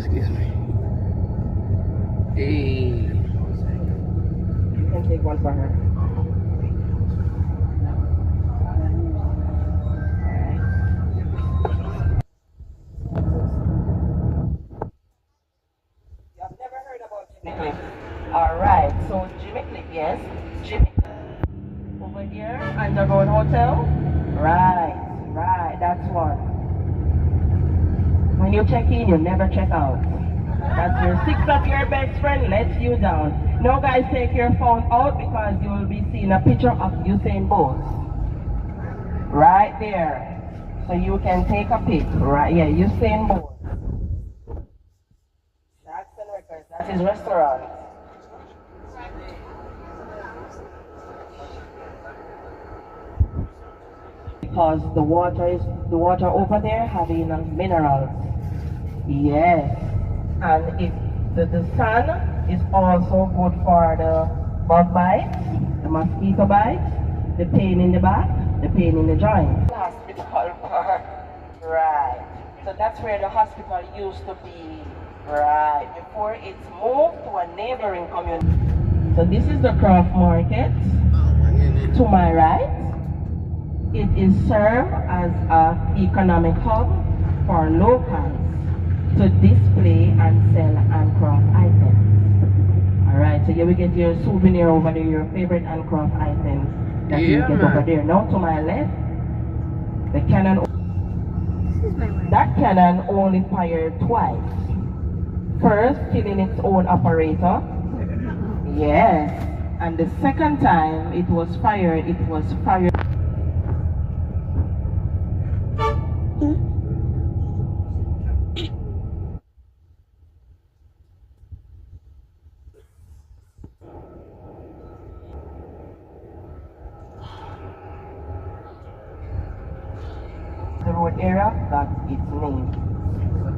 Excuse me. Hey. You can take one for her. You have never heard about Jimmy Cliff? Alright, so Jimmy Cliff, yes. Jimmy Cliff. Over here, Underground Hotel. Right, that's one. When you check in, you never check out. That's your sixth of your best friend lets you down. Now guys, take your phone out because you will be seeing a picture of Usain Bolt. Right there. So you can take a pic. Right, yeah, Usain Bolt. Jackson Records, that's his restaurant. Because the water over there having minerals. Yes. And the sun is also good for the bug bites, the mosquito bites, the pain in the back, the pain in the joint. Hospital park. Right. So that's where the hospital used to be. Right. Before it's moved to a neighboring community. So this is the craft market. To my right. It is served as an economic hub for locals to display and sell handcraft items. Alright, so here we get your souvenir over there, your favorite handcraft items that you get over there. Now to my left, the cannon. That cannon only fired twice. First, killing its own operator. Yes. And the second time it was fired. The road area got its name.